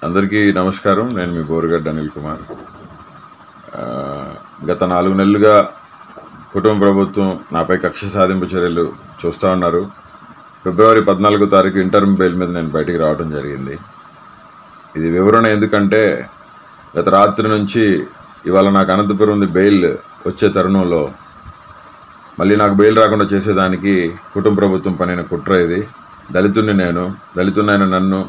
అందరికీ నమస్కారం. నేను మీ బోరుగడ్డ అనిల్ కుమార్. గత 4 నెలలుగా కుటుంబ ప్రభుత్వం నాపై కక్ష సాధింపు చర్యలు చూస్తూ ఉన్నారు. ఫిబ్రవరి 14వ తారీఖు ఇంటర్మ్ బెయిల్ మీద నేను బయటికి రావడం జరిగింది. ఇది వివరణ ఎందుకంటే గత రాత్రి నుంచి ఇవాళ నాకు అనంతపురం బెయిల్ వచ్చే తరుణంలో మళ్ళీ నాకు బెయిల్ రాకుండా చేసేదానికి కుటుంబ ప్రభుత్వం పనిన కుట్ర ఇది. దళితున్నైన నన్ను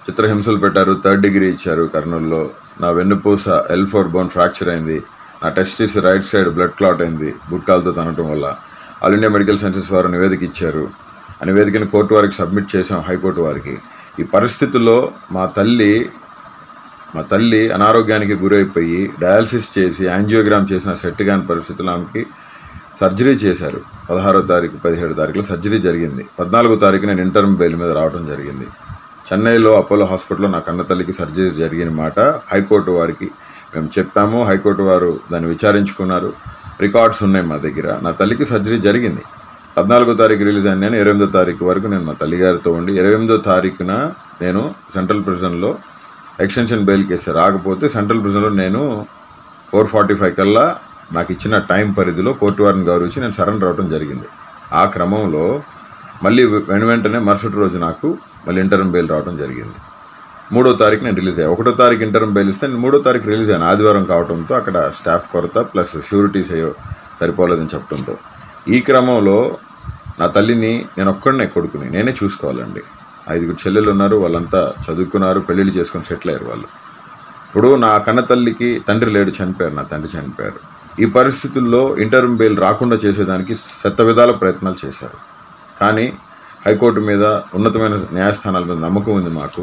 చిత్రహింసలు పెట్టారు. 3rd డిగ్రీ ఇచ్చారు కర్నూలులో. నా వెన్నుపూస L4 బోన్ ఫ్రాక్చర్ అయింది. నా testis right side blood clot అయింది గుట్కాలతో తనటం వల్ల. ఆల్ ఇండియా మెడికల్ సైన్సెస్ వారు నివేదిక ఇచ్చారు. ఆ నివేదికను కోర్టు వారికి సబ్మిట్ చేసాం, హైకోర్టు వారికి. ఈ పరిస్థితుల్లో మా తల్లి అనారోగ్యానికి గురైపోయి డయాలసిస్ చేసి యాంజియోగ్రామ్ చేసిన సెట్ కాని పరిస్థితుల్లో ఆమెకి సర్జరీ చేశారు. 16వ తారీఖు 17వ తారీఖులో సర్జరీ జరిగింది. 14వ తారీఖు నేను ఇంటర్మ్ బెయిల్ మీద రావడం జరిగింది. చెన్నైలో అపోలో హాస్పిటల్లో నా కన్న తల్లికి సర్జరీ జరిగిన మాట హైకోర్టు వారికి మేము చెప్పాము. హైకోర్టు వారు దాన్ని విచారించుకున్నారు. రికార్డ్స్ ఉన్నాయి మా దగ్గర. నా తల్లికి సర్జరీ జరిగింది. 14వ తారీఖు రిలీజ్ అయిన నేను 28వ తారీఖు వరకు నేను మా తల్లిగారితో ఉండి 28వ తారీఖున నేను సెంట్రల్ ప్రిజన్లో ఎక్స్టెన్షన్ బెయిల్ కేసు రాకపోతే సెంట్రల్ ప్రిజన్లో నేను 4:45 కల్లా నాకు ఇచ్చిన టైం పరిధిలో కోర్టు వారిని గౌరవించి నేను సరెండర్ అవడం జరిగింది. ఆ క్రమంలో మళ్ళీ వెంటనే మరుసటి రోజు నాకు మళ్ళీ ఇంటర్మ్ బెయిల్ రావడం జరిగింది. 3వ తారీఖు నేను రిలీజ్ అయ్యాను. 1వ తారీఖు ఇంటర్మ్ బెయిల్ ఇస్తే నేను 3వ తారీఖు రిలీజ్ అయ్యాను. ఆదివారం కావడంతో అక్కడ స్టాఫ్ కొరత ప్లస్ షూరిటీస్ అయ్యో సరిపోలేదని చెప్పడంతో ఈ క్రమంలో నా తల్లిని నేను ఒక్కడనే కొడుకుని నేనే చూసుకోవాలండి. 5 చెల్లెలు ఉన్నారు. వాళ్ళంతా చదువుకున్నారు, పెళ్ళిళ్ళు చేసుకొని సెటిల్ అయ్యారు వాళ్ళు. ఇప్పుడు నా కన్న తల్లికి తండ్రి లేడు, చనిపోయారు. నా తండ్రి చనిపోయారు. ఈ పరిస్థితుల్లో ఇంటర్మ్ బెయిల్ రాకుండా చేసేదానికి విధాల ప్రయత్నాలు చేశారు. కానీ హైకోర్టు మీద, ఉన్నతమైన న్యాయస్థానాల మీద నమ్మకం ఉంది మాకు.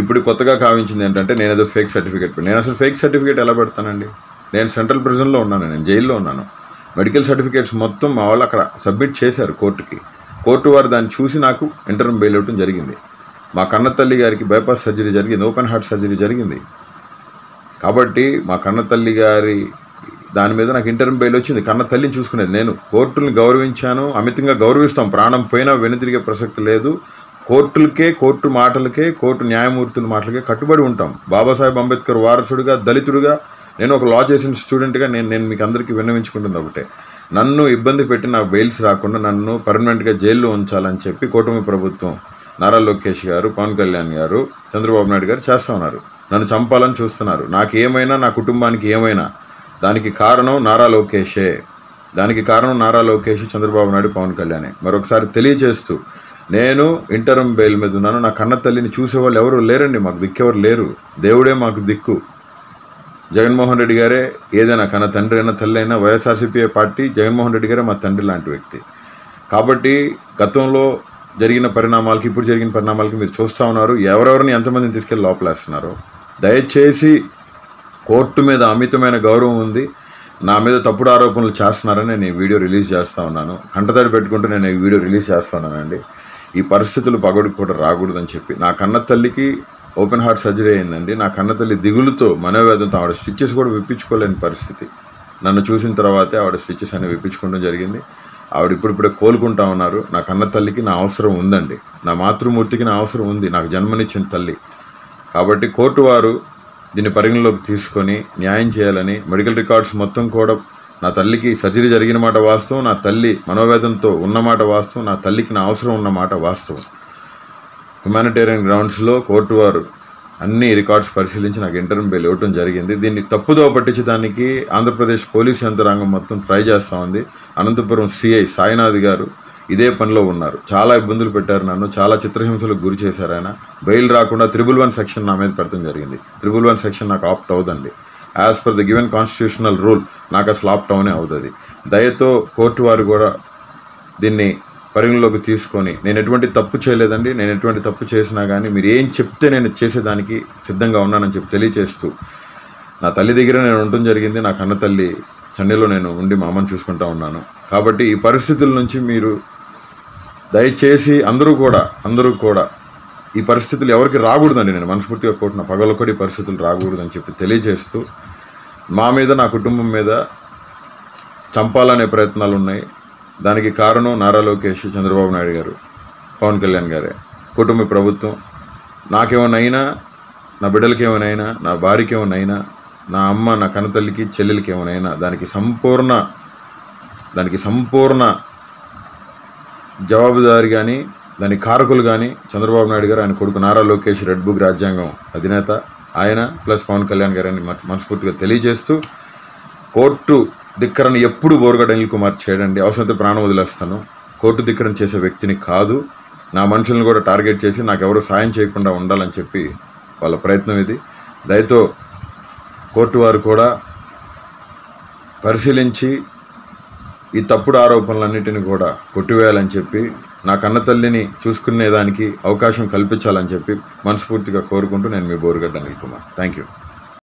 ఇప్పుడు కొత్తగా కావించింది ఏంటంటే నేను ఏదో ఫేక్ సర్టిఫికేట్ నేను అసలు ఫేక్ సర్టిఫికేట్ ఎలా పెడతానండి? నేను సెంట్రల్ ప్రిజన్లో ఉన్నాను, నేను జైల్లో ఉన్నాను. మెడికల్ సర్టిఫికేట్స్ మొత్తం మా వాళ్ళు అక్కడ సబ్మిట్ చేశారు కోర్టుకి. కోర్టు వారు దాన్ని చూసి నాకు ఇంటర్మ్ బెయిల్ ఇవ్వడం జరిగింది. మా కన్న తల్లి గారికి బైపాస్ సర్జరీ జరిగింది, ఓపెన్ హార్ట్ సర్జరీ జరిగింది. కాబట్టి మా కన్న తల్లి గారి దాని మీద నాకు ఇంటర్మ్ బెయిల్ వచ్చింది. కన్న తల్లిని చూసుకునేది నేను. కోర్టుని గౌరవించాను, అమితంగా గౌరవిస్తాం. ప్రాణం పోయినా వెనుతిరిగే ప్రసక్తి లేదు. కోర్టులకే, కోర్టు మాటలకే, కోర్టు న్యాయమూర్తుల మాటలకే కట్టుబడి ఉంటాం. బాబాసాహెబ్ అంబేద్కర్ వారసుడిగా, దళితుడిగా, నేను ఒక లా చేసిన స్టూడెంట్గా నేను మీకు అందరికీ విన్నవించుకుంటుంది ఒకటే, నన్ను ఇబ్బంది పెట్టి నాకు బెయిల్స్ రాకుండా నన్ను పర్మనెంట్గా జైల్లో ఉంచాలని చెప్పి కూటమి ప్రభుత్వం, నారా లోకేష్ గారు, పవన్ కళ్యాణ్ గారు, చంద్రబాబు నాయుడు గారు చేస్తూ ఉన్నారు. నన్ను చంపాలని చూస్తున్నారు. నాకు ఏమైనా, నా కుటుంబానికి ఏమైనా దానికి కారణం నారా లోకేషే. చంద్రబాబు నాయుడు, పవన్ కళ్యాణే. మరొకసారి తెలియజేస్తూ, నేను ఇంటర్మ్ బెయిల్ మీద ఉన్నాను. నా కన్న తల్లిని చూసేవాళ్ళు ఎవరు లేరండి. మాకు దిక్కెవరు లేరు. దేవుడే మాకు దిక్కు. జగన్మోహన్ రెడ్డి గారే ఏదైనా, కన్న తండ్రి అయినా తల్లి అయినా వైఎస్ఆర్సీపీ పార్టీ, జగన్మోహన్ రెడ్డి గారే మా తండ్రి లాంటి వ్యక్తి. కాబట్టి గతంలో జరిగిన పరిణామాలకి, ఇప్పుడు జరిగిన పరిణామాలకి మీరు చూస్తూ ఉన్నారు. ఎవరెవరిని ఎంతమందిని తీసుకెళ్ళి లోపలేస్తున్నారో. దయచేసి కోర్టు మీద అమితమైన గౌరవం ఉంది. నా మీద తప్పుడు ఆరోపణలు చేస్తున్నారని నేను ఈ వీడియో రిలీజ్ చేస్తూ ఉన్నాను. కంటతడి పెట్టుకుంటూ నేను ఈ వీడియో రిలీజ్ చేస్తున్నానండి. ఈ పరిస్థితులు పగడికి కూడా రాకూడదని చెప్పి. నా కన్న తల్లికి ఓపెన్ హార్ట్ సర్జరీ అయిందండి. నా కన్న తల్లి దిగులుతో, మనోవేదంతో ఆవిడ స్టిచ్చెస్ కూడా విప్పించుకోలేని పరిస్థితి. నన్ను చూసిన తర్వాతే ఆవిడ స్టిచ్చెస్ అనేవి విప్పించుకోవడం జరిగింది. ఆవిడ ఇప్పుడిప్పుడే కోలుకుంటా ఉన్నారు. నా కన్న తల్లికి నా అవసరం ఉందండి. నా మాతృమూర్తికి నా అవసరం ఉంది, నాకు జన్మనిచ్చిన తల్లి. కాబట్టి కోర్టు వారు దీన్ని పరిగణలోకి తీసుకొని న్యాయం చేయాలని, మెడికల్ రికార్డ్స్ మొత్తం కూడా నా తల్లికి సర్జరీ జరిగిన మాట వాస్తవం, నా తల్లి మనోవేదంతో ఉన్నమాట వాస్తవం, నా తల్లికి నా అవసరం ఉన్నమాట వాస్తవం. హ్యుమానిటేరియన్ గ్రౌండ్స్లో కోర్టు వారు అన్ని రికార్డ్స్ పరిశీలించి నాకు ఇంటర్మ్ బెయిల్ ఇవ్వడం జరిగింది. దీన్ని తప్పుదో పట్టించడానికి ఆంధ్రప్రదేశ్ పోలీస్ యంత్రాంగం మొత్తం ట్రై చేస్తూ ఉంది. అనంతపురం సిఐ సాయినాథ్ గారు ఇదే పనిలో ఉన్నారు. చాలా ఇబ్బందులు పెట్టారు నన్ను, చాలా చిత్రహింసలకు గురి చేశారు ఆయన. బెయిల్ రాకుండా 311 సెక్షన్ నా మీద పెడతాం జరిగింది. 311 సెక్షన్ నాకు ఆప్ట్ అవుదండి. As per the given constitutional rule నాకు అసలు ఆప్ట్ అవునే అవుతుంది. దయతో కోర్టు వారు కూడా దీన్ని పరిగణలోకి తీసుకొని, నేను ఎటువంటి తప్పు చేయలేదండి. నేను ఎటువంటి తప్పు చేసినా కానీ మీరు ఏం చెప్తే నేను చేసేదానికి సిద్ధంగా ఉన్నానని చెప్పి తెలియచేస్తూ, నా తల్లి దగ్గర నేను ఉండటం జరిగింది. నా కన్న తల్లి చెన్నైలో నేను ఉండి మా అమ్మని చూసుకుంటూ ఉన్నాను. కాబట్టి ఈ పరిస్థితుల నుంచి మీరు దయచేసి అందరూ కూడా ఈ పరిస్థితులు ఎవరికి రాకూడదండి. నేను మనస్ఫూర్తిగా కోరుతున్న పగలొకటి పరిస్థితులు రాకూడదని చెప్పి తెలియజేస్తూ, మా మీద, నా కుటుంబం మీద చంపాలనే ప్రయత్నాలు ఉన్నాయి. దానికి కారణం నారా లోకేష్, చంద్రబాబు నాయుడు గారు, పవన్ కళ్యాణ్ గారే, కుటుంబ ప్రభుత్వం. నాకేమైనా నా బిడ్డలకి ఏమైనా, నా భార్యకి ఏమైనా, నా అమ్మ నా కన్నతల్లికి చెల్లెలకి ఏమైనా దానికి సంపూర్ణ జవాబుదారి కానీ దాని కారకులు కానీ చంద్రబాబు నాయుడు గారు, ఆయన కొడుకు నారా లోకేష్, రెడ్ బుక్ రాజ్యాంగం అధినేత ఆయన ప్లస్ పవన్ కళ్యాణ్ గారని మనస్ఫూర్తిగా తెలియజేస్తూ, కోర్టు ధిక్కరణ ఎప్పుడు బోరుగడ్డ అనిల్ కుమార్ చేయడండి. అవసరమైతే ప్రాణం వదిలేస్తాను. కోర్టు ధిక్కరణ చేసే వ్యక్తిని కాదు. నా మనుషులను కూడా టార్గెట్ చేసి నాకెవరు సాయం చేయకుండా ఉండాలని చెప్పి వాళ్ళ ప్రయత్నం ఇది. దయతో కోర్టు వారు కూడా పరిశీలించి ఈ తప్పుడు ఆరోపణలన్నిటిని కూడా కొట్టివేయాలని చెప్పి, నా కన్న తల్లిని చూసుకునేదానికి అవకాశం కల్పించాలని చెప్పి మనస్ఫూర్తిగా కోరుకుంటూ నేను మీ బోరుగడ్డ అనిల్ కుమార్. Thank you.